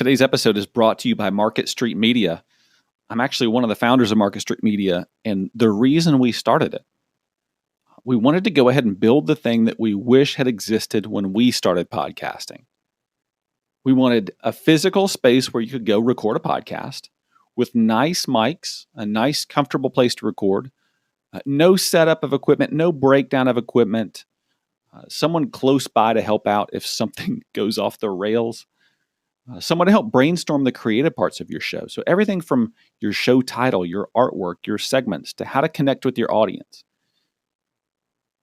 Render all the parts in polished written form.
Today's episode is brought to you by Market Street Media. I'm actually one of the founders of Market Street Media, and the reason we started it, we wanted to go ahead and build the thing that we wish had existed when we started podcasting. We wanted a physical space where you could go record a podcast with nice mics, a nice, comfortable place to record, no setup of equipment, no breakdown of equipment, someone close by to help out if something goes off the rails. Someone to help brainstorm the creative parts of your show. So everything from your show title, your artwork, your segments, to how to connect with your audience.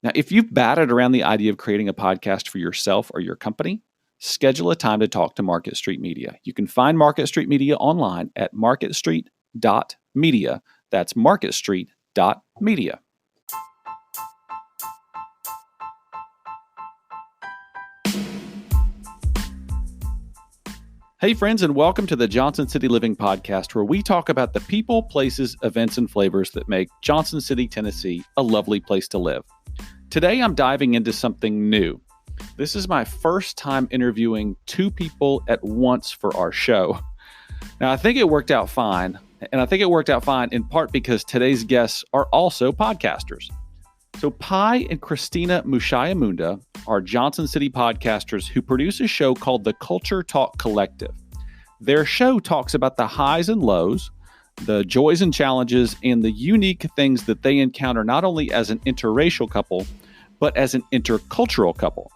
Now, if you've batted around the idea of creating a podcast for yourself or your company, schedule a time to talk to Market Street Media. You can find Market Street Media online at marketstreet.media. That's marketstreet.media. Hey friends, and welcome to the Johnson City Living Podcast, where we talk about the people, places, events, and flavors that make Johnson City, Tennessee a lovely place to live. Today I'm diving into something new. This is my first time interviewing two people at once for our show. Now I think it worked out fine, and I think it worked out fine in part because today's guests are also podcasters. So Pai and Christina Mushayamunda are Johnson City podcasters who produce a show called the Culture Talk Collective. Their show talks about the highs and lows, the joys and challenges, and the unique things that they encounter not only as an interracial couple, but as an intercultural couple.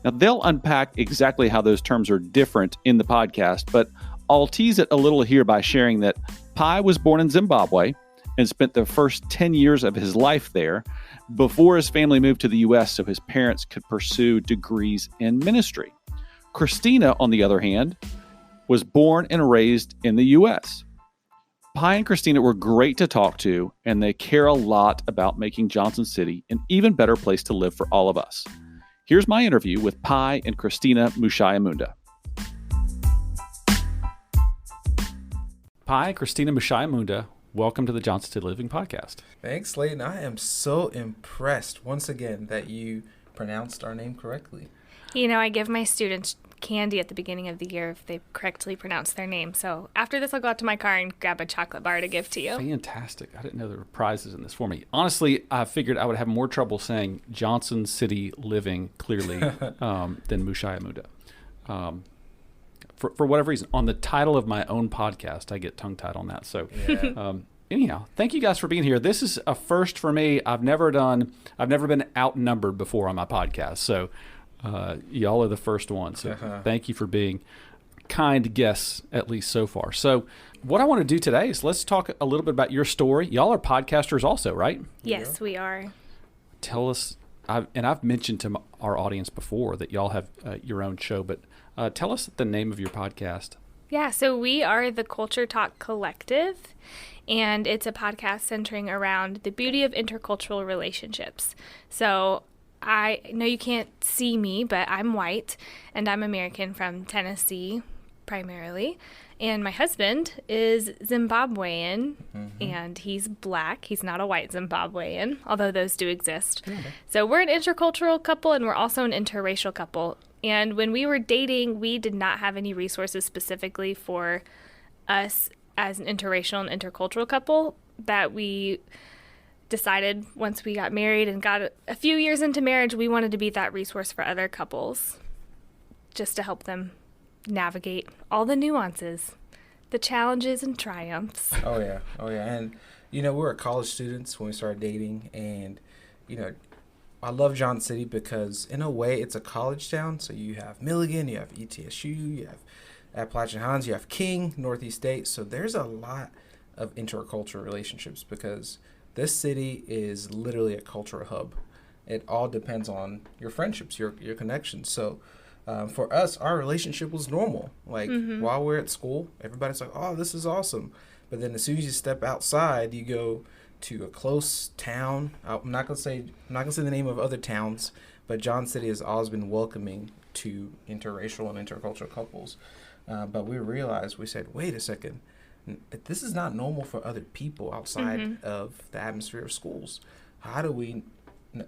Now, they'll unpack exactly how those terms are different in the podcast, but I'll tease it a little here by sharing that Pai was born in Zimbabwe and spent the first 10 years of his life there before his family moved to the U.S. so his parents could pursue degrees in ministry. Christina, on the other hand, was born and raised in the U.S. Pai and Christina were great to talk to, and they care a lot about making Johnson City an even better place to live for all of us. Here's my interview with Pai and Christina Mushayamunda. Pai, Christina Mushayamunda, welcome to the Johnson City Living Podcast. Thanks, Slayton. I am so impressed once again that you pronounced our name correctly. You know, I give my students candy at the beginning of the year if they correctly pronounce their name. So after this, I'll go out to my car and grab a chocolate bar to give to you. Fantastic. I didn't know there were prizes in this for me. Honestly, I figured I would have more trouble saying Johnson City Living clearly than Mushayamundas. For whatever reason, on the title of my own podcast, I get tongue-tied on that. So anyhow, thank you guys for being here. This is a first for me. I've never been outnumbered before on my podcast. So y'all are the first ones. So thank you for being kind guests, at least so far. So what I want to do today is let's talk a little bit about your story. Y'all are podcasters also, right? Yes, we are. Tell us, I've mentioned to our audience before that y'all have your own show, but tell us the name of your podcast. Yeah, so we are the Culture Talk Collective, and it's a podcast centering around the beauty of intercultural relationships. So I know you can't see me, but I'm white, and I'm American from Tennessee primarily. And my husband is Zimbabwean, and he's black. He's not a white Zimbabwean, although those do exist. Okay. So we're an intercultural couple, and we're also an interracial couple. And when we were dating, we did not have any resources specifically for us as an interracial and intercultural couple that we decided once we got married and got a few years into marriage, we wanted to be that resource for other couples just to help them navigate all the nuances, the challenges and triumphs. Oh, yeah. And, we were college students when we started dating, and, I love Johnson City because, in a way, it's a college town. So you have Milligan, you have ETSU, you have Appalachian Hines, you have King, Northeast State. So there's a lot of intercultural relationships because this city is literally a cultural hub. It all depends on your friendships, your connections. So for us, our relationship was normal. Like while we're at school, everybody's like, "Oh, this is awesome." But then as soon as you step outside, you go to a close town. I'm not gonna say the name of other towns, but Johnson City has always been welcoming to interracial and intercultural couples. But we realized, we said, wait a second, this is not normal for other people outside of the atmosphere of schools. How do we,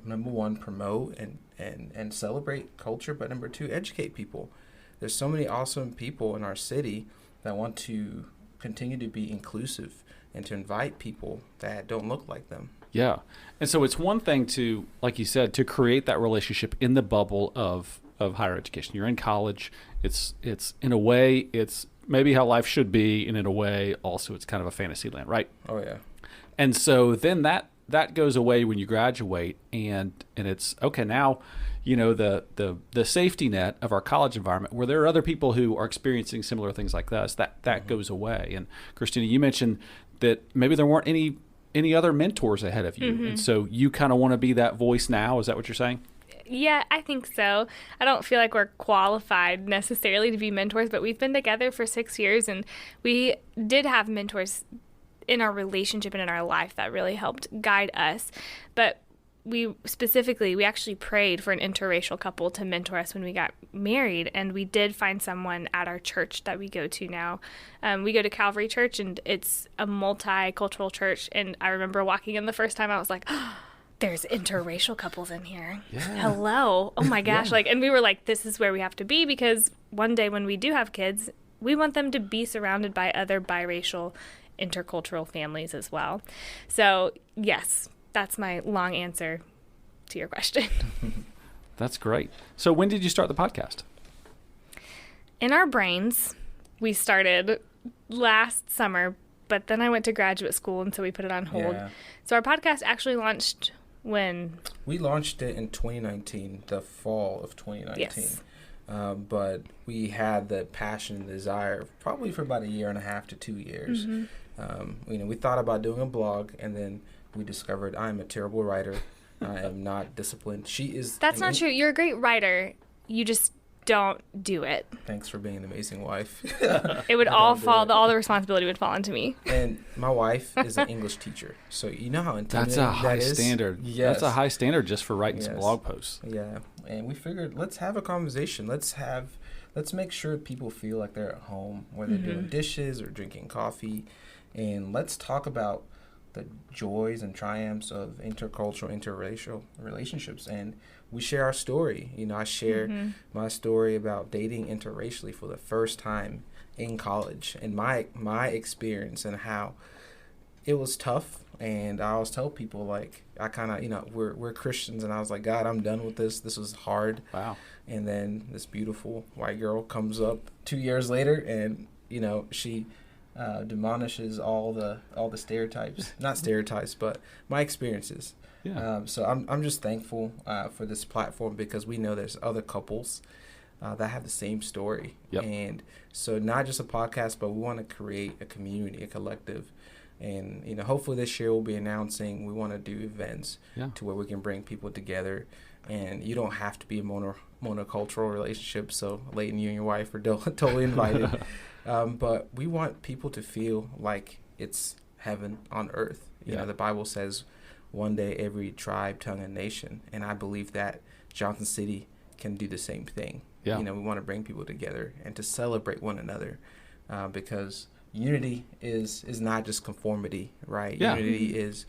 number one, promote and celebrate culture, but number two, educate people? there's so many awesome people in our city that want to continue to be inclusive and to invite people that don't look like them. Yeah. And so it's one thing to, like you said, to create that relationship in the bubble of higher education. You're in college. It's in a way, it's maybe how life should be, and in a way, also it's kind of a fantasy land, right? Oh, yeah. And so then that goes away when you graduate, and it's, okay, now, the safety net of our college environment, where there are other people who are experiencing similar things like us, that goes away. And Christina, you mentioned that maybe there weren't any other mentors ahead of you. And so you kind of want to be that voice now. Is that what you're saying? Yeah, I think so. I don't feel like we're qualified necessarily to be mentors, but we've been together for 6 years, and we did have mentors in our relationship and in our life that really helped guide us. But we actually prayed for an interracial couple to mentor us when we got married, and we did find someone at our church that we go to now. We go to Calvary Church, and it's a multicultural church, and I remember walking in the first time, I was like, oh, there's interracial couples in here. Yeah. Hello. Oh my gosh. Yeah. And we were like, this is where we have to be, because one day when we do have kids, we want them to be surrounded by other biracial, intercultural families as well. So yes, that's my long answer to your question. That's great. So when did you start the podcast? In our brains, we started last summer, but then I went to graduate school, and so we put it on hold. Yeah. So our podcast actually launched when? We launched it in 2019, the fall of 2019. Yes. But we had the passion and desire probably for about 1.5 to 2 years. We thought about doing a blog, and then we discovered I'm a terrible writer. I am not disciplined. She is. That's not true. You're a great writer. You just don't do it. Thanks for being an amazing wife. It would all the responsibility would fall onto me. And my wife is an English teacher, so you know how intimidating That's a high that is. standard. Yes. That's a high standard just for writing some Yes. blog posts. Yeah, and we figured let's have a conversation. Let's make sure people feel like they're at home, whether they're doing dishes or drinking coffee, and let's talk about the joys and triumphs of intercultural, interracial relationships. And we share our story. I share my story about dating interracially for the first time in college, and my experience and how it was tough. And I always tell people, like, I kind of, we're Christians, and I was like, God, I'm done with this. This was hard. Wow. And then this beautiful white girl comes up 2 years later, and she demolishes all the stereotypes, not stereotypes, but my experiences. Yeah. So I'm just thankful for this platform, because we know there's other couples that have the same story. Yep. And so not just a podcast, but we want to create a community, a collective. And hopefully this year we'll be announcing we want to do events to where we can bring people together. And you don't have to be a monocultural relationship. So Leighton, you and your wife are totally invited. But we want people to feel like it's heaven on earth. The Bible says one day every tribe, tongue, and nation. And I believe that Johnson City can do the same thing. Yeah. We want to bring people together and to celebrate one another, because unity is not just conformity, right? Yeah. Unity is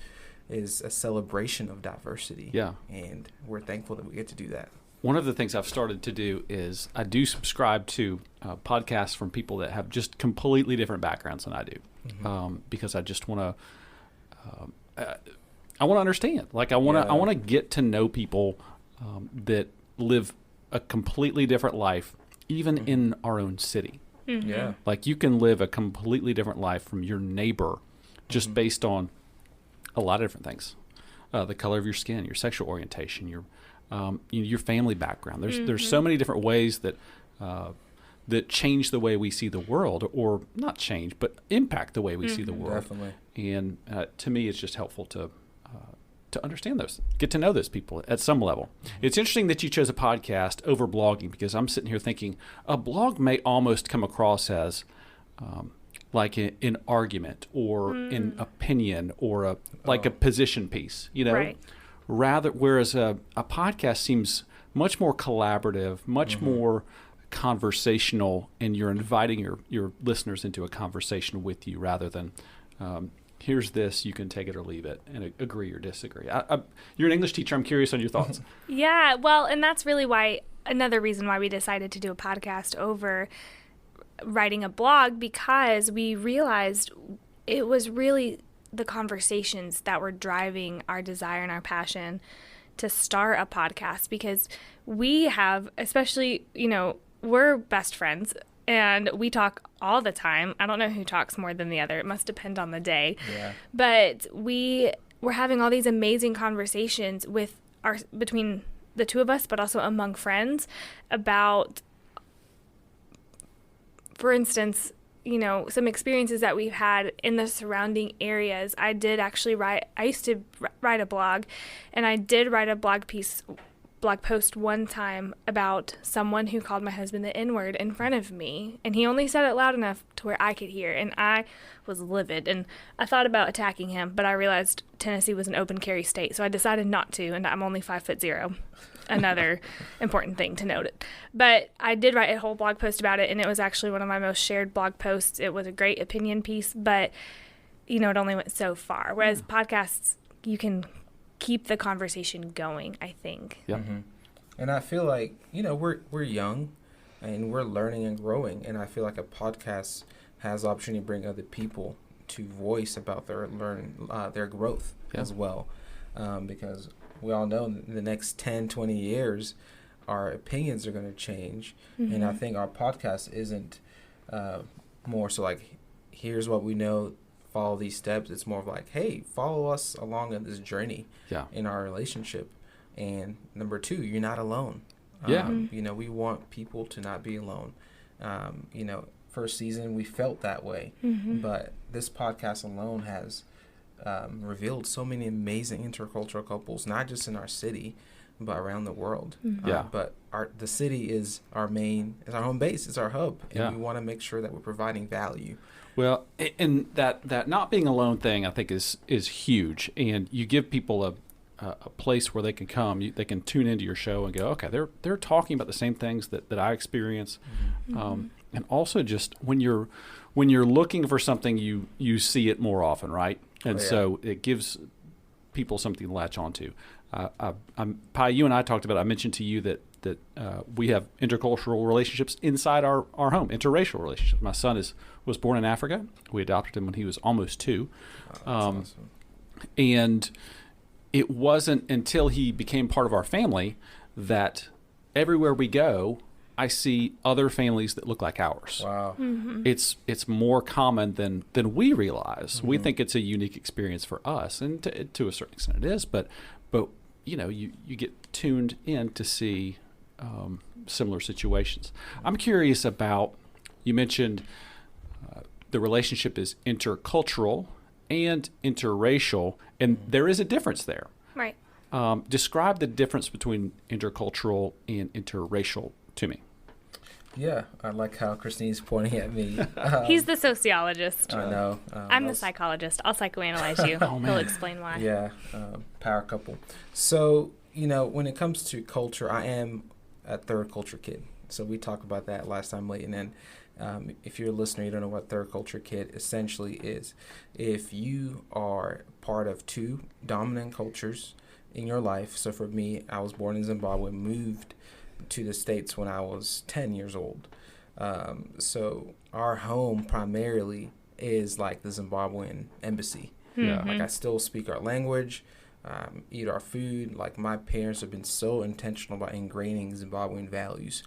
a celebration of diversity. Yeah. And we're thankful that we get to do that. One of the things I've started to do is I do subscribe to podcasts from people that have just completely different backgrounds than I do, because I just want to I want to understand. Like I want to get to know people that live a completely different life, even in our own city. Yeah. Like you can live a completely different life from your neighbor, just based on a lot of different things: the color of your skin, your sexual orientation, your family background. There's so many different ways that change the way we see the world, or not change, but impact the way we see the world. Definitely. And to me, it's just helpful to understand those, get to know those people at some level. It's interesting that you chose a podcast over blogging, because I'm sitting here thinking a blog may almost come across as like an argument or an opinion or a position piece, Right. Rather, whereas a podcast seems much more collaborative, much more conversational, and you're inviting your listeners into a conversation with you rather than here's this, you can take it or leave it, and agree or disagree. You're an English teacher. I'm curious on your thoughts. Yeah, well, and that's really why another reason why we decided to do a podcast over writing a blog, because we realized it was really the conversations that were driving our desire and our passion to start a podcast, because we have, especially, we're best friends and we talk all the time. I don't know who talks more than the other. It must depend on the day. Yeah. But we're having all these amazing conversations between the two of us, but also among friends about, for instance, some experiences that we've had in the surrounding areas. I used to write a blog, and I did write a blog post one time about someone who called my husband the N-word in front of me, and he only said it loud enough to where I could hear, and I was livid, and I thought about attacking him, but I realized Tennessee was an open carry state, so I decided not to, and I'm only 5'0". Another important thing to note. But I did write a whole blog post about it, and it was actually one of my most shared blog posts. It was a great opinion piece, but it only went so far. Whereas podcasts, you can keep the conversation going, I think. Yeah. Mm-hmm. And I feel like, we're young and we're learning and growing, and I feel like a podcast has the opportunity to bring other people to voice about their growth as well, because we all know in the next 10, 20 years, our opinions are going to change. Mm-hmm. And I think our podcast isn't more so like, here's what we know, follow these steps. It's more of like, hey, follow us along in this journey in our relationship. And number two, you're not alone. We want people to not be alone. First season, we felt that way. Mm-hmm. But this podcast alone has revealed so many amazing intercultural couples, not just in our city, but around the world. Mm-hmm. But the city is our home base, it's our hub, and we want to make sure that we're providing value. Well, and that not being alone thing, I think, is huge, and you give people a place where they can come, they can tune into your show and go, okay, they're talking about the same things that I experience, and also just when you're looking for something, you see it more often, right? And so it gives people something to latch onto. Pai, you and I talked about, I mentioned to you that we have intercultural relationships inside our home, interracial relationships. My son was born in Africa. We adopted him when he was almost 2. Awesome. And it wasn't until he became part of our family that everywhere we go, I see other families that look like ours. Wow. Mm-hmm. It's more common than we realize. Mm-hmm. We think it's a unique experience for us, and to a certain extent it is. But you get tuned in to see similar situations. I'm curious about, you mentioned the relationship is intercultural and interracial, and there is a difference there. Right. Describe the difference between intercultural and interracial to me. Yeah, I like how Christine's pointing at me. He's the sociologist. I know. I'm the psychologist. I'll psychoanalyze you. He'll explain why. Yeah, power couple. So, when it comes to culture, I am a third culture kid. So we talked about that last time, Leighton. And if you're a listener, you don't know what third culture kid essentially is. If you are part of 2 dominant cultures in your life, so for me, I was born in Zimbabwe, moved to the States when I was 10 years old. So our home primarily is like the Zimbabwean embassy. Mm-hmm. Like I still speak our language, eat our food. Like my parents have been so intentional about ingraining Zimbabwean values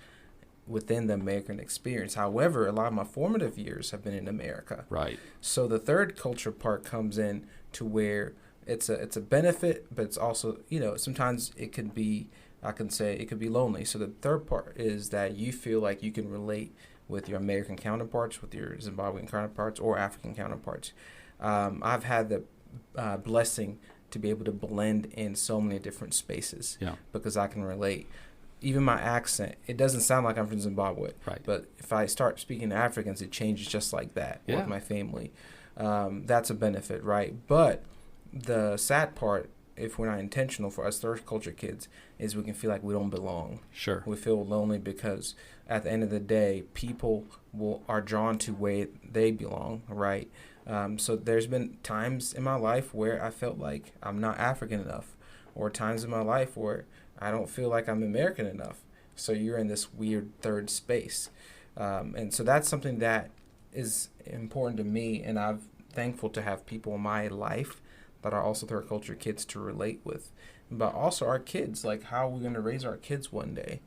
within the American experience. However, a lot of my formative years have been in America. Right. So the third culture part comes in to where it's a benefit, but it's also, sometimes it could be, I can say it could be lonely. So the third part is that you feel like you can relate with your American counterparts, with your Zimbabwean counterparts, or African counterparts. I've had the blessing to be able to blend in so many different spaces because I can relate. Even my accent, it doesn't sound like I'm from Zimbabwe. Right. But if I start speaking to Africans, it changes just like that with my family. That's a benefit, right? But the sad part, if we're not intentional for us third culture kids, is we can feel like we don't belong. Sure. We feel lonely because at the end of the day, people are drawn to where they belong, right? So there's been times in my life where I felt like I'm not African enough, or times in my life where I don't feel like I'm American enough. So you're in this weird third space. And so that's something that is important to me, and I'm thankful to have people in my life that are also third culture kids to relate with. But also our kids, like how are we going to raise our kids one day?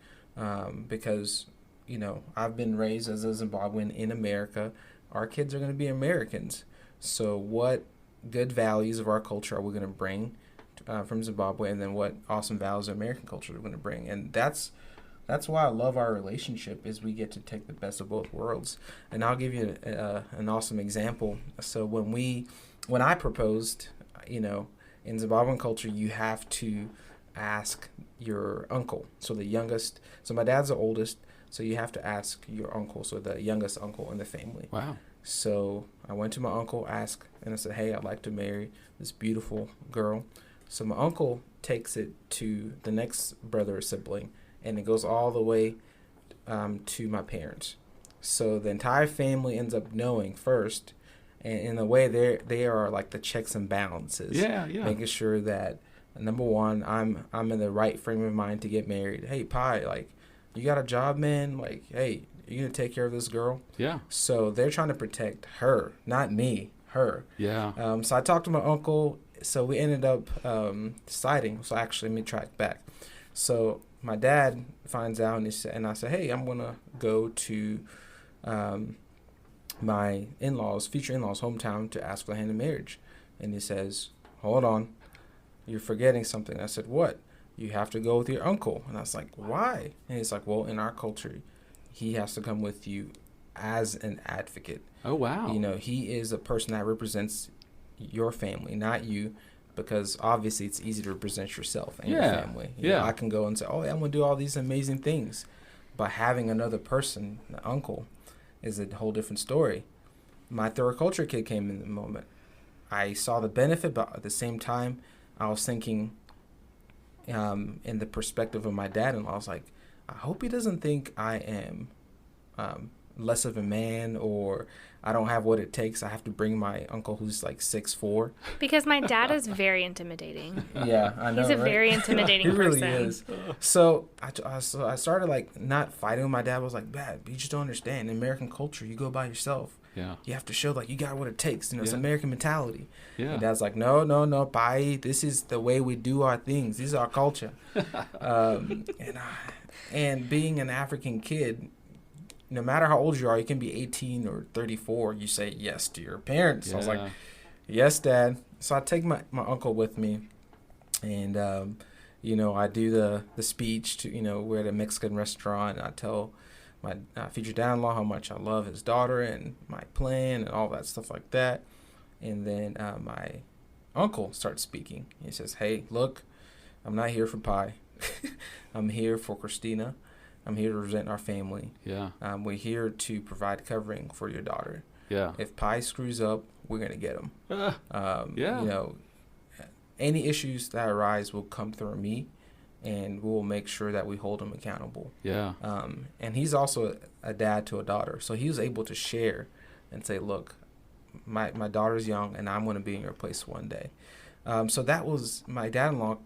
Because, you know, I've been raised as a Zimbabwean in America. Our kids are going to be Americans. So what good values of our culture are we going to bring from Zimbabwe, and then what awesome values of American culture are we going to bring? And that's why I love our relationship, is we get to take the best of both worlds. And I'll give you an awesome example. So when I proposed, you know, in Zimbabwean culture, you have to ask your uncle. So the youngest, so my dad's the oldest, so you have to ask your uncle, so the youngest uncle in the family. Wow. So I went to my uncle, asked, and I said, hey, I'd like to marry this beautiful girl. So my uncle takes it to the next brother or sibling, and it goes all the way to my parents. So the entire family ends up knowing first, and in a way they are like the checks and balances. Yeah. Making sure that, number one, I'm in the right frame of mind to get married. Hey, Pai, like, you got a job, man? Like, hey, you gonna take care of this girl? Yeah. So they're trying to protect her, not me, her. Yeah. So I talked to my uncle. So we ended up deciding. So actually, let me track back. So my dad finds out, and I said, hey, I'm gonna go to my future in-laws' hometown to ask for the hand in marriage. And he says, hold on, you're forgetting something. I said, what? You have to go with your uncle. And I was like, why? And he's like, well, in our culture, he has to come with you as an advocate. Oh, wow. You know, he is a person that represents your family, not you, because obviously it's easy to represent yourself and your family. You know, I can go and say, oh, I'm going to do all these amazing things. But having another person, an uncle, is a whole different story. My third culture kid came in the moment. I saw the benefit, but at the same time, I was thinking in the perspective of my dad-in-law, I was like, I hope he doesn't think I am less of a man, or I don't have what it takes. I have to bring my uncle who's like 6'4". Because my dad is very intimidating. Yeah, I know. He's a right? very intimidating he really person. is. So I started like not fighting with my dad. I was like, Dad, you just don't understand. In American culture, you go by yourself. Yeah. You have to show like you got what it takes. You know, it's American mentality. Yeah. And Dad's like, no, Pai, this is the way we do our things. This is our culture. And being an African kid, no matter how old you are, you can be 18 or 34. You say yes to your parents. Yeah. I was like, yes, Dad. So I take my uncle with me, and you know, I do the speech to, you know, we're at a Mexican restaurant. And I tell my future dad-in-law how much I love his daughter and my plan and all that stuff like that. And then my uncle starts speaking. He says, hey, look, I'm not here for Pai. I'm here for Christina. I'm here to represent our family. Yeah. We're here to provide covering for your daughter. Yeah. If Pai screws up, we're going to get him. Yeah. You know, any issues that arise will come through me, and we'll make sure that we hold him accountable. Yeah. And he's also a dad to a daughter. So he was able to share and say, look, my daughter's young, and I'm going to be in your place one day. So that was, my dad-in-law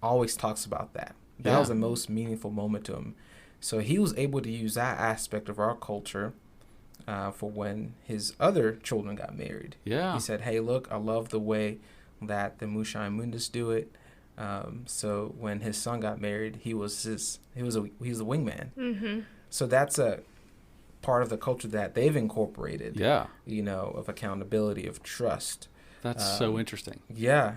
always talks about that. That was the most meaningful moment to him. So he was able to use that aspect of our culture for when his other children got married. Yeah. He said, hey, look, I love the way that the Mushayamundas do it. So when his son got married, he was a wingman. Mm-hmm. So that's a part of the culture that they've incorporated. Yeah. You know, of accountability, of trust. That's so interesting. Yeah,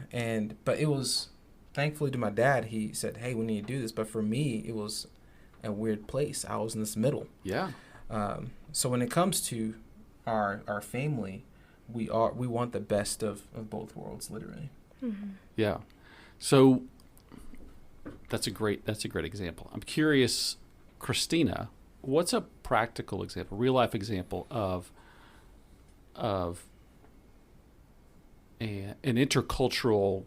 but it was, thankfully to my dad, he said, hey, we need to do this. But for me, it was a weird place. I was in this middle. Yeah. So when it comes to our family, we want the best of both worlds, literally. Mm-hmm. Yeah. So that's a great example. I'm curious, Christina, what's a practical example, real life example of an intercultural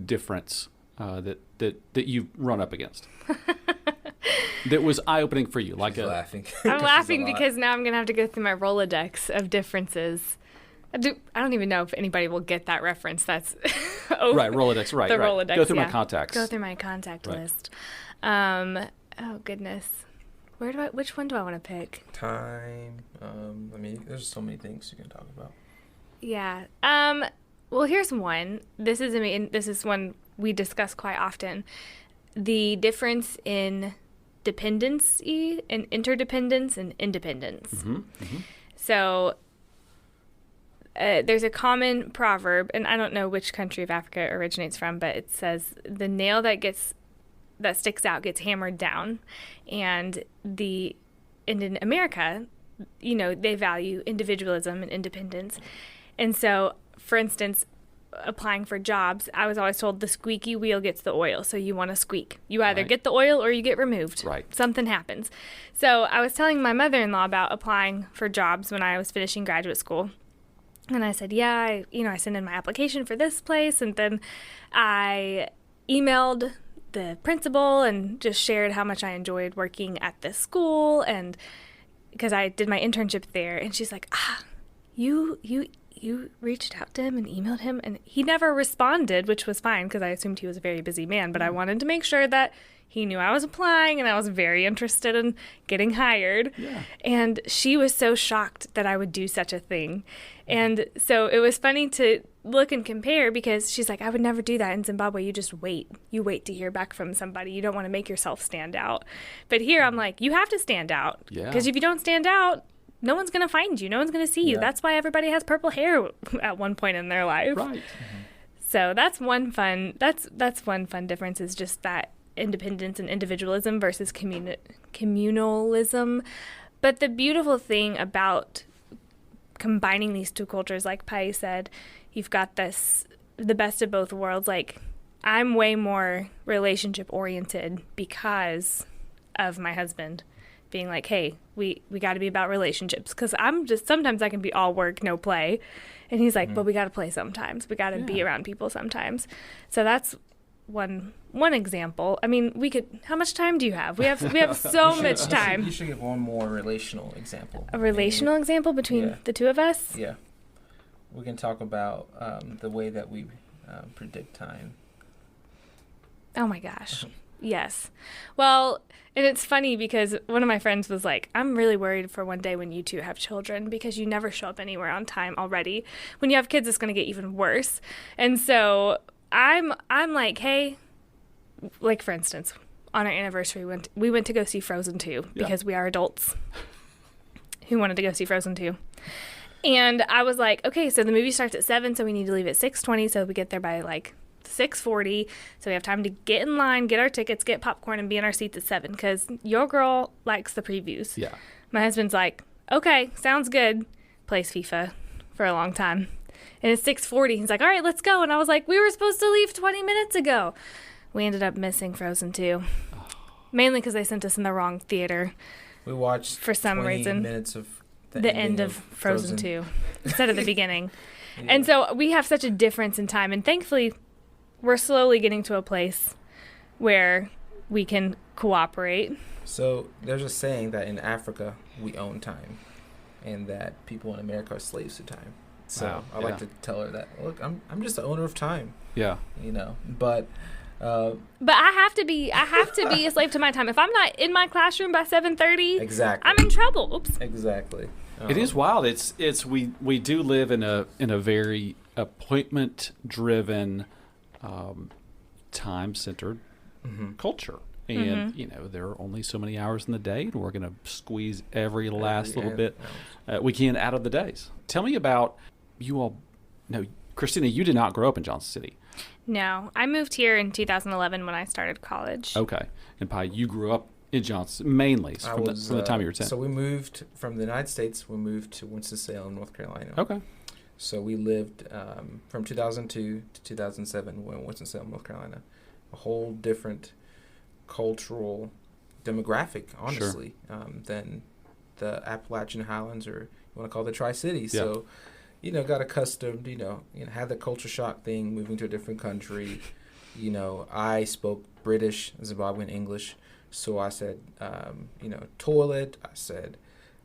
difference that you've run up against? That was eye-opening for you. Like laughing. I'm laughing because now I'm going to have to go through my Rolodex of differences. I don't even know if anybody will get that reference. That's right, Rolodex, right. The right. Rolodex, Go through my contacts. Go through my contact right. list. Oh, goodness. Which one do I want to pick? Time. There's so many things you can talk about. Yeah. Well, here's one. This is one we discuss quite often. The difference in dependency and interdependence and independence. Mm-hmm. Mm-hmm. So there's a common proverb, and I don't know which country of Africa it originates from, but it says the nail that sticks out gets hammered down. And in America, they value individualism and independence. And so, for instance, applying for jobs, I was always told the squeaky wheel gets the oil. So you want to squeak. You either get the oil or you get removed. Right. Something happens. So I was telling my mother-in-law about applying for jobs when I was finishing graduate school. And I said, I sent in my application for this place. And then I emailed the principal and just shared how much I enjoyed working at this school. And because I did my internship there. And she's like, you reached out to him and emailed him, and he never responded, which was fine because I assumed he was a very busy man, but I wanted to make sure that he knew I was applying and I was very interested in getting hired. Yeah. And she was so shocked that I would do such a thing. And so it was funny to look and compare because she's like, I would never do that in Zimbabwe. You just wait. You wait to hear back from somebody. You don't want to make yourself stand out. But here I'm like, you have to stand out. Because if you don't stand out, no one's going to find you. No one's going to see you. That's why everybody has purple hair at one point in their life. Right. Mm-hmm. So that's one fun difference is just that independence and individualism versus communalism. But the beautiful thing about combining these two cultures, like Pai said, you've got the best of both worlds. Like, I'm way more relationship oriented because of my husband being like, hey, we got to be about relationships, because sometimes I can be all work, no play. And he's like, but we got to play sometimes. We got to be around people sometimes. So that's one example. I mean, how much time do you have? We have so much time. You should give one more relational example. A relational example between the two of us? Yeah. We can talk about the way that we predict time. Oh my gosh. Yes. Well, and it's funny because one of my friends was like, I'm really worried for one day when you two have children, because you never show up anywhere on time already. When you have kids, it's going to get even worse. And so I'm like, hey, like for instance, on our anniversary, we went to go see Frozen 2 because we are adults who wanted to go see Frozen 2. And I was like, okay, so the movie starts at 7, so we need to leave at 6:20, so we get there by like 6:40, so we have time to get in line, get our tickets, get popcorn, and be in our seats at 7, because your girl likes the previews. Yeah. My husband's like, okay, sounds good. Plays FIFA for a long time. And it's 6:40. He's like, all right, let's go. And I was like, we were supposed to leave 20 minutes ago. We ended up missing Frozen 2. Mainly because they sent us in the wrong theater. We watched for some 20 reason minutes of the end of Frozen 2 instead of the beginning. Yeah. And so we have such a difference in time. And thankfully, we're slowly getting to a place where we can cooperate. So there's a saying that in Africa, we own time, and that people in America are slaves to time. So I like to tell her that, look, I'm just the owner of time. Yeah. But I have to be a slave to my time. If I'm not in my classroom by 7:30, exactly, I'm in trouble. Oops. Exactly. It is wild. It's we do live in a very appointment driven, time centered culture. And, there are only so many hours in the day, and we're going to squeeze every last little bit we can out of the days. Tell me about you all. No, Christina, you did not grow up in Johnson City. No, I moved here in 2011 when I started college. Okay. And Pai, you grew up in Johnson, mainly from the time you were 10. So we moved from the United States. We moved to Winston-Salem, North Carolina. Okay. So we lived from 2002 to 2007 in Winston-Salem, North Carolina. A whole different cultural demographic, honestly, than the Appalachian Highlands, or you want to call it the Tri-Cities. Yeah. So, got accustomed, had the culture shock thing, moving to a different country. I spoke British, Zimbabwean English. So I said, toilet. I said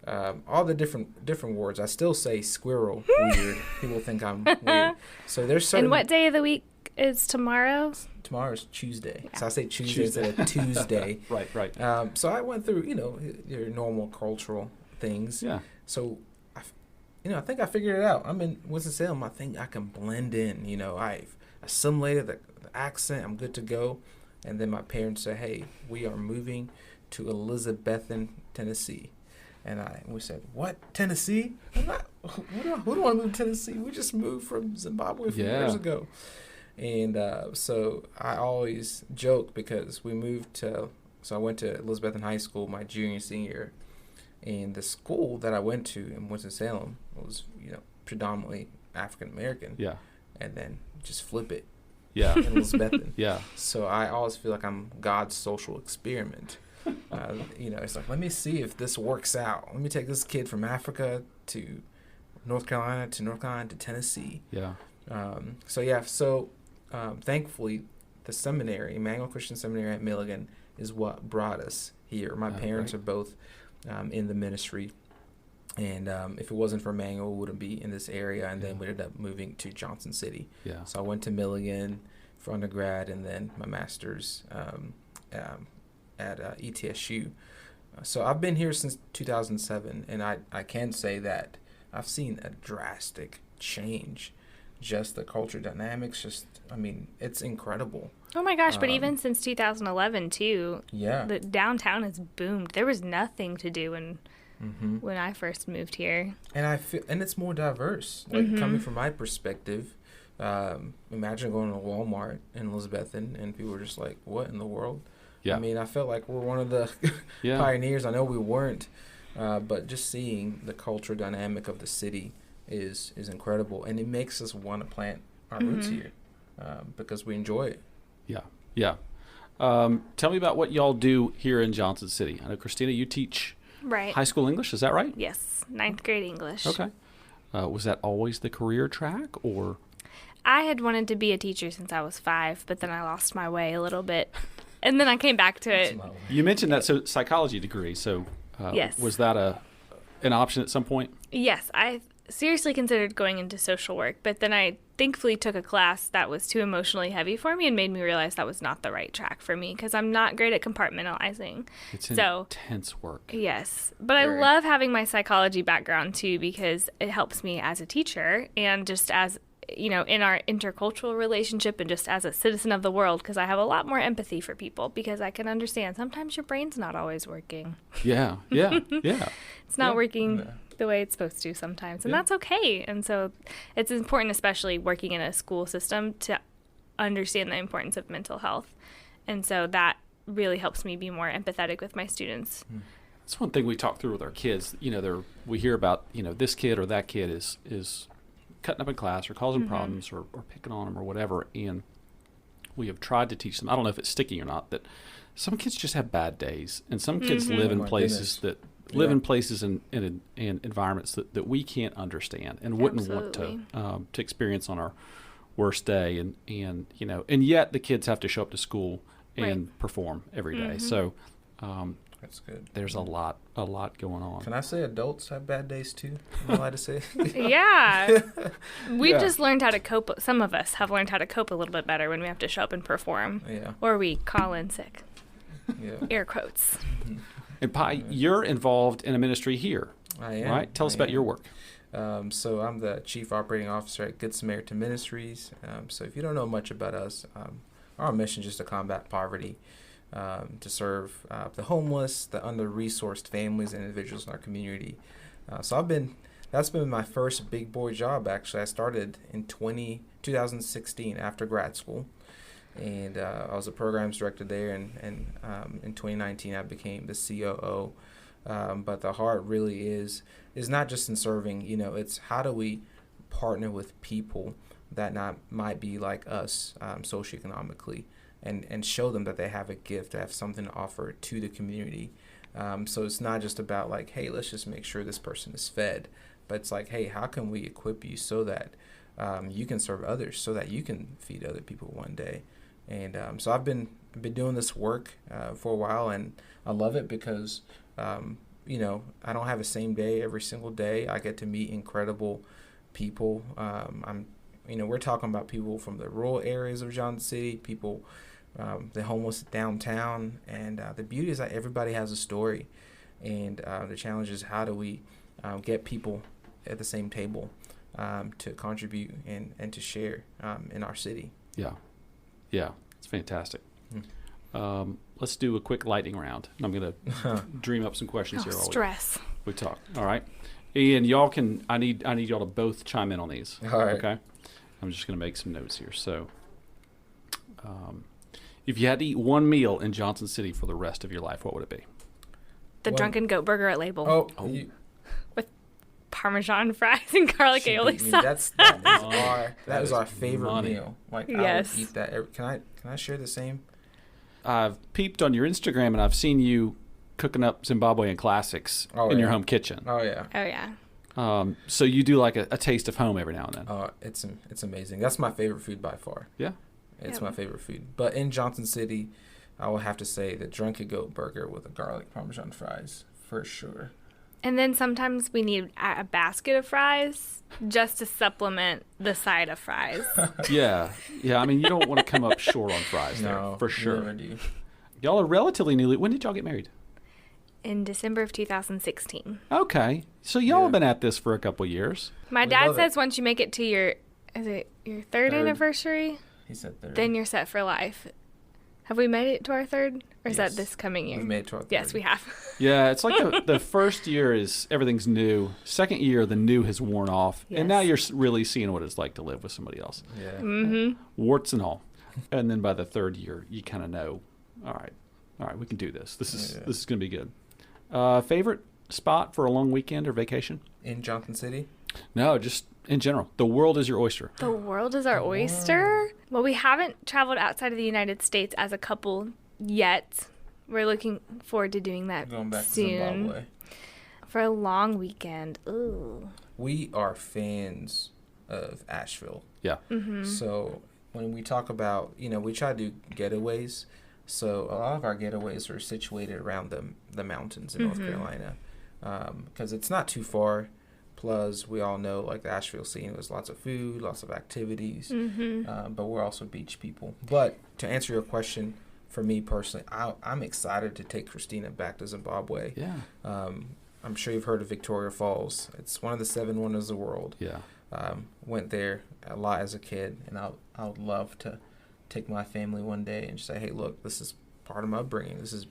all the different words. I still say squirrel weird. People think I'm weird. So there's certain. And what day of the week is tomorrow? Tomorrow's Tuesday. Yeah. So I say Tuesday instead of Tuesday. Right. So I went through, your normal cultural things. Yeah. So, I think I figured it out. I'm in Winston-Salem. I think I can blend in. I've assimilated the accent. I'm good to go. And then my parents said, hey, we are moving to Elizabethton, Tennessee. And we said, what? Tennessee? I'm not. Who do I want to move to Tennessee? We just moved from Zimbabwe a few years ago. And so I always joke because so I went to Elizabethton High School my junior, senior. And the school that I went to in Winston-Salem was, predominantly African-American. Yeah. And then just flip it. Yeah. In Elizabethton. Yeah. So I always feel like I'm God's social experiment. It's like, let me see if this works out. Let me take this kid from Africa to North Carolina to Tennessee. Yeah. So thankfully, the seminary, Emmanuel Christian Seminary at Milligan, is what brought us here. My parents are both in the ministry. And if it wasn't for Emmanuel, we wouldn't be in this area. And then we ended up moving to Johnson City. Yeah. So I went to Milligan for undergrad and then my master's at ETSU. So I've been here since 2007. And I can say that I've seen a drastic change. Just the culture dynamics, it's incredible. Oh my gosh, but even since 2011 too, the downtown has boomed. There was nothing to do when I first moved here. And it's more diverse. Like coming from my perspective, imagine going to Walmart in Elizabethton and people were just like, what in the world? Yeah. I felt like we're one of the pioneers. I know we weren't, but just seeing the culture dynamic of the city is incredible, and it makes us want to plant our roots here because we enjoy it. Yeah. Tell me about what y'all do here in Johnson City. I know, Christina, you teach high school English. Is that right? Yes, 9th grade English. Okay. Was that always the career track, or? I had wanted to be a teacher since I was 5, but then I lost my way a little bit, and then I came back to it. You mentioned that psychology degree, so yes. Was that an option at some point? Yes, I seriously considered going into social work, but then I thankfully took a class that was too emotionally heavy for me and made me realize that was not the right track for me because I'm not great at compartmentalizing. It's intense work. Yes, but I love having my psychology background too because it helps me as a teacher and just as, in our intercultural relationship and just as a citizen of the world because I have a lot more empathy for people because I can understand sometimes your brain's not always working. Yeah. It's not working the way it's supposed to sometimes, and that's okay. And so it's important, especially working in a school system, to understand the importance of mental health. And so that really helps me be more empathetic with my students. That's one thing we talk through with our kids. We hear about, this kid or that kid is cutting up in class or causing problems or picking on them or whatever. And we have tried to teach them, I don't know if it's sticking or not, that some kids just have bad days. And some kids live in places in places and environments that we can't understand and wouldn't want to experience on our worst day. And yet the kids have to show up to school and perform every day. So that's good. There's a lot going on. Can I say adults have bad days too? Am I allowed to say? Yeah. We've just learned how to cope. Some of us have learned how to cope a little bit better when we have to show up and perform. Yeah. Or we call in sick. Yeah. Air quotes. And Pai, you're involved in a ministry here. I am. Right? Tell us about your work. So I'm the Chief Operating Officer at Good Samaritan Ministries. So if you don't know much about us, our mission is just to combat poverty, to serve the homeless, the under-resourced families and individuals in our community. That's been my first big boy job, actually. I started in 2016 after grad school. And I was a programs director there, and in 2019 I became the COO. But the heart really is not just in serving. It's how do we partner with people that might be like us socioeconomically, and show them that they have a gift, they have something to offer to the community. So it's not just about like, hey, let's just make sure this person is fed, but it's like, hey, how can we equip you so that you can serve others, so that you can feed other people one day. And so I've been doing this work for a while, and I love it because, I don't have the same day every single day. I get to meet incredible people. I'm we're talking about people from the rural areas of Johnson City, people, the homeless downtown, and the beauty is that everybody has a story, and the challenge is how do we get people at the same table to contribute and to share in our city. Yeah, it's fantastic. Let's do a quick lightning round. I'm going to dream up some questions here. Stress. We talk. All right. Ian, y'all can, I need y'all to both chime in on these. All right. Okay. I'm just going to make some notes here. So, if you had to eat one meal in Johnson City for the rest of your life, what would it be? The Drunken Goat Burger at Label. With Parmesan fries and garlic aioli sauce. That is our favorite meal. Like, yes. I would eat that. Can I share the same? I've peeped on your Instagram and I've seen you cooking up Zimbabwean classics in your home kitchen. Oh yeah. Oh yeah. So you do like a taste of home every now and then. Oh, it's amazing. That's my favorite food by far. Yeah. It's my favorite food. But in Johnson City, I will have to say the Drunken Goat Burger with the garlic Parmesan fries for sure. And then sometimes we need a basket of fries just to supplement the side of fries. Yeah. I mean, you don't want to come up short on fries there, for sure. Never do. Y'all are relatively newly. When did y'all get married? In December of 2016. Okay. So y'all have been at this for a couple years. My dad says once you make it to your third anniversary, he said third. Then you're set for life. Have we made it to our third? Or is that this coming year? We made it to our third. Yes, we have. Yeah, it's like the first year is everything's new. Second year, the new has worn off. Yes. And now you're really seeing what it's like to live with somebody else. Yeah. Mm-hmm. Warts and all. And then by the third year, you kind of know, all right, we can do this. This is going to be good. Favorite spot for a long weekend or vacation? In Johnson City? No, just in general. The world is your oyster. The world is our oyster? Well, we haven't traveled outside of the United States as a couple yet. We're looking forward to doing that Going back soon. to Zimbabwe. For a long weekend. Ooh. We are fans of Asheville. Yeah. Mm-hmm. So when we talk about, we try to do getaways. So a lot of our getaways are situated around the mountains in North Carolina because it's not too far. Plus, we all know, like, the Asheville scene, there's lots of food, lots of activities, but we're also beach people. But to answer your question, for me personally, I'm excited to take Christina back to Zimbabwe. Yeah. I'm sure you've heard of Victoria Falls. It's one of the 7 wonders of the world. Yeah. Went there a lot as a kid, and I would love to take my family one day and just say, hey, look, this is part of my upbringing. This is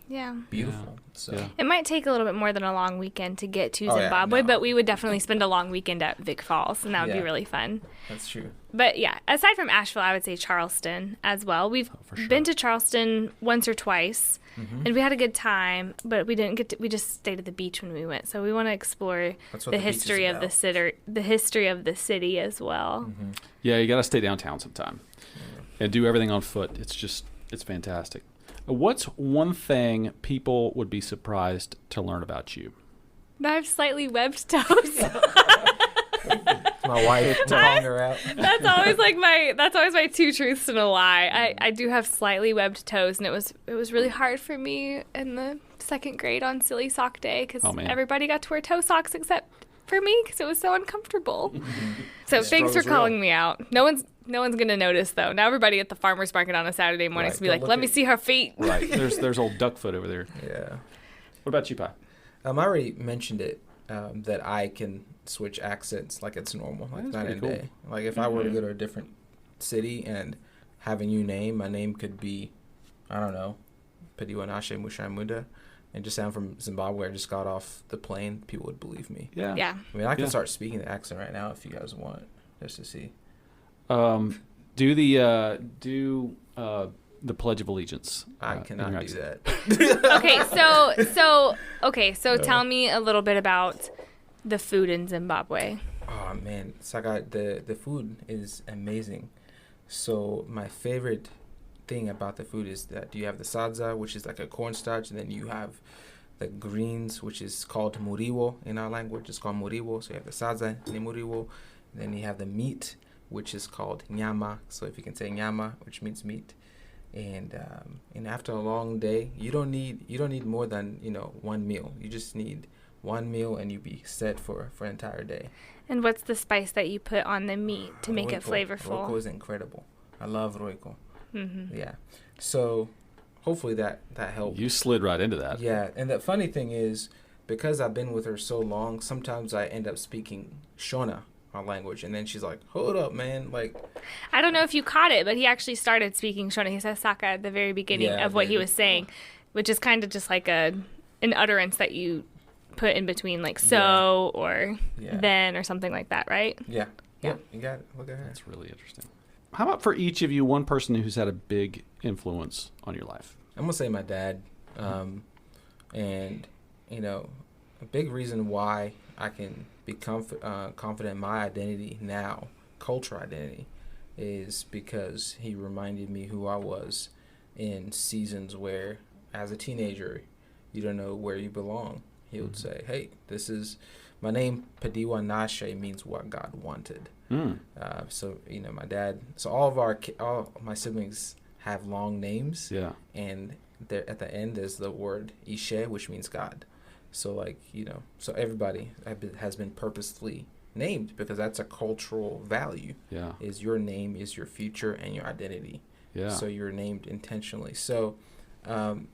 beautiful. So it might take a little bit more than a long weekend to get to Zimbabwe, but we would definitely spend a long weekend at Vic Falls, and that would be really fun. That's true. But yeah, aside from Asheville, I would say Charleston as well. We've been to Charleston once or twice, and we had a good time, but we didn't we just stayed at the beach when we went. So we want to explore the history of the history of the city as well. Yeah, you got to stay downtown sometime and do everything on foot. It's fantastic. What's one thing people would be surprised to learn about you? I have slightly webbed toes. My wife calling her out. That's always my 2 truths and a lie. I do have slightly webbed toes, and it was really hard for me in the 2nd grade on silly sock day because everybody got to wear toe socks except for me because it was so uncomfortable. So thanks for calling me out. No one's gonna notice though. Now everybody at the farmer's market on a Saturday morning is gonna be like, "Let me see her feet." Right. There's old Duckfoot over there. Yeah. What about you, Pai? I already mentioned it that I can switch accents like it's normal, like night and day. Like if I were to go to a different city and have a new name, my name could be, I don't know, Pai Mushayamundas, and just sound from Zimbabwe. I just got off the plane. People would believe me. Yeah. I mean, I can start speaking the accent right now if you guys want, just to see. Do the Pledge of Allegiance. I cannot do that. So tell me a little bit about the food in Zimbabwe. Oh man, Saga, the food is amazing. So my favorite thing about the food is that you have the sadza, which is like a cornstarch, and then you have the greens, which is called muriwo in our language. It's called muriwo. So you have the sadza and muriwo. And then you have the meat, which is called nyama. So if you can say nyama, which means meat. And after a long day, you don't need more than one meal. You just need one meal and you be set for an entire day. And what's the spice that you put on the meat to make it flavorful? Roiko is incredible. I love roiko. Mm-hmm. Yeah. So hopefully that helped. You slid right into that. Yeah. And the funny thing is, because I've been with her so long, sometimes I end up speaking Shona, our language, and then she's like, hold up, man. Like, I don't know if you caught it, but he actually started speaking Shona. He said Saka at the very beginning of what he was saying, which is kind of just like an utterance that you put in between, like or then or something like that, right? Yeah. Yep, you got it. Look at her. That's really interesting. How about for each of you, one person who's had a big influence on your life? I'm going to say my dad. And, you know, a big reason why I can be confident in my identity now, cultural identity, is because he reminded me who I was in seasons where, as a teenager, you don't know where you belong. He would say, hey, this is, my name, Padiwa Nashe, means what God wanted. So, you know, my dad, so all my siblings have long names. Yeah. And there at the end is the word Ishe, which means God. So, like, you know, so everybody has been purposefully named because that's a cultural value. Yeah. Is your name is your future and your identity. Yeah. So you're named intentionally. So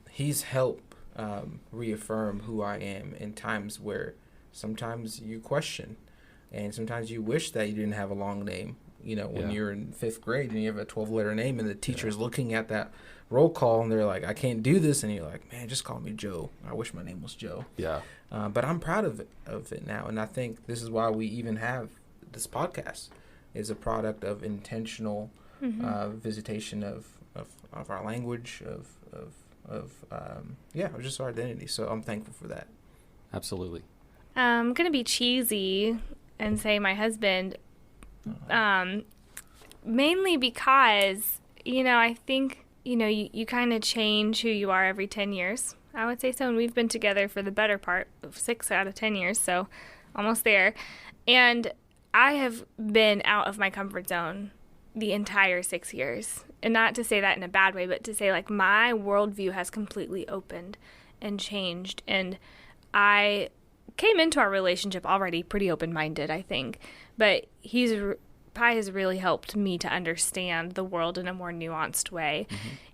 he's helped reaffirm who I am in times where sometimes you question and sometimes you wish that you didn't have a long name. You know, when you're in 5th grade and you have a 12-letter name and the teacher's looking at that roll call and they're like, I can't do this. And you're like, man, just call me Joe. I wish my name was Joe. Yeah. But I'm proud of it now. And I think this is why we even have this podcast is a product of intentional visitation of our language, of just our identity. So I'm thankful for that. Absolutely. I'm going to be cheesy and say my husband, mainly because, you know, I think, you know, you kind of change who you are every 10 years. I would say so. And we've been together for the better part of 6 out of 10 years. So almost there. And I have been out of my comfort zone the entire 6 years. And not to say that in a bad way, but to say, like, my worldview has completely opened and changed. And I came into our relationship already pretty open-minded, I think. But Pai has really helped me to understand the world in a more nuanced way.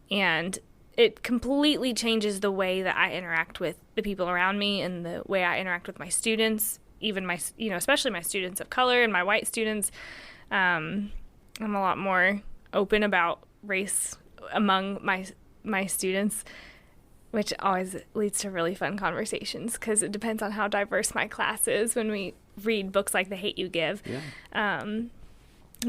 And it completely changes the way that I interact with the people around me and the way I interact with my students, even my, you know, especially my students of color and my white students. I'm a lot more open about race among my students, which always leads to really fun conversations because it depends on how diverse my class is when we read books like The Hate U Give by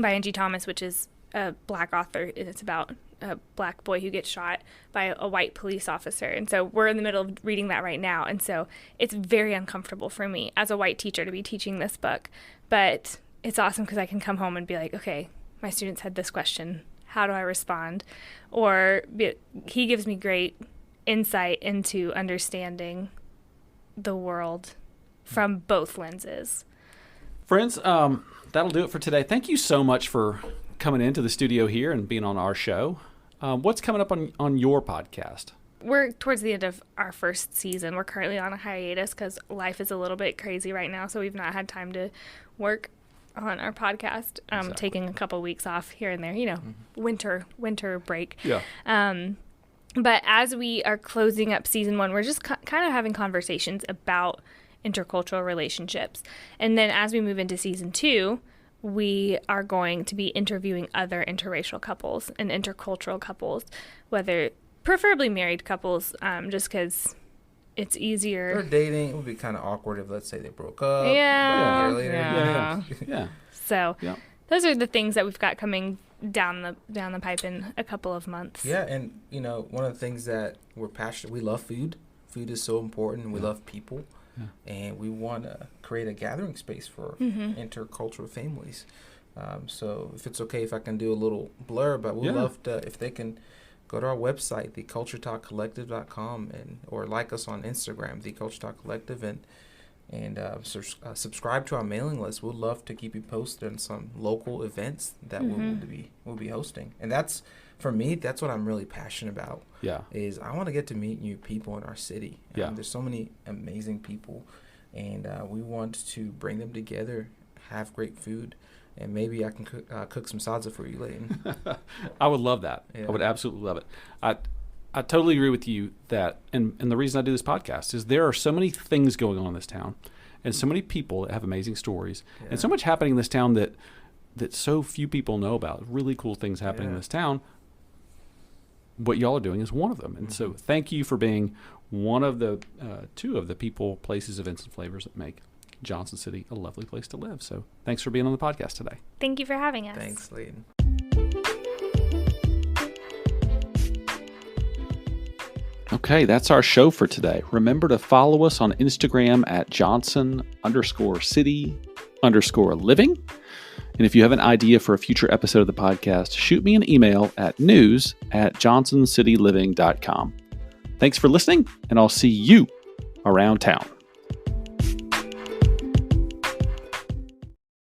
Angie Thomas, which is a Black author, and it's about a Black boy who gets shot by a white police officer. And so we're in the middle of reading that right now. And so it's very uncomfortable for me as a white teacher to be teaching this book. But it's awesome because I can come home and be like, okay, my students had this question. How do I respond? Or he gives me great insight into understanding the world from both lenses. Friends, that'll do it for today. Thank you so much for coming into the studio here and being on our show. What's coming up on your podcast? We're towards the end of our first season. We're currently on a hiatus because life is a little bit crazy right now, so we've not had time to work on our podcast. Exactly. Taking a couple weeks off here and there, you know, winter break. Yeah. But as we are closing up season 1, we're just kind of having conversations about intercultural relationships. And then as we move into season 2, we are going to be interviewing other interracial couples and intercultural couples, whether preferably married couples, just because it's easier. They're dating. It would be kind of awkward if, let's say, they broke up. Yeah. So those are the things that we've got coming down the pipe in a couple of months. Yeah, and you know, one of the things that we're passionate, we love food. Food is so important. We love people. Yeah. And we want to create a gathering space for intercultural families. So if it's okay if I can do a little blurb, but we'd love to, if they can go to our website, theculturetalkcollective.com, or like us on Instagram, The Culture Talk Collective, and subscribe to our mailing list. We'd love to keep you posted on some local events that we'll be hosting. And that's, for me, that's what I'm really passionate about. Yeah, is I want to get to meet new people in our city. There's so many amazing people, and we want to bring them together, have great food, and maybe I can cook some salsa for you, Layton. I would love that. Yeah. I would absolutely love it. I totally agree with you that, and the reason I do this podcast is there are so many things going on in this town, and so many people that have amazing stories, and so much happening in this town that so few people know about. Really cool things happening in this town. What y'all are doing is one of them. And so thank you for being one of the two of the people, places, events, and flavors that make Johnson City a lovely place to live. So thanks for being on the podcast today. Thank you for having us. Thanks, Layton. Okay, that's our show for today. Remember to follow us on Instagram at Johnson_city_living. And if you have an idea for a future episode of the podcast, shoot me an email at news@johnsоncityliving.com. Thanks for listening, and I'll see you around town.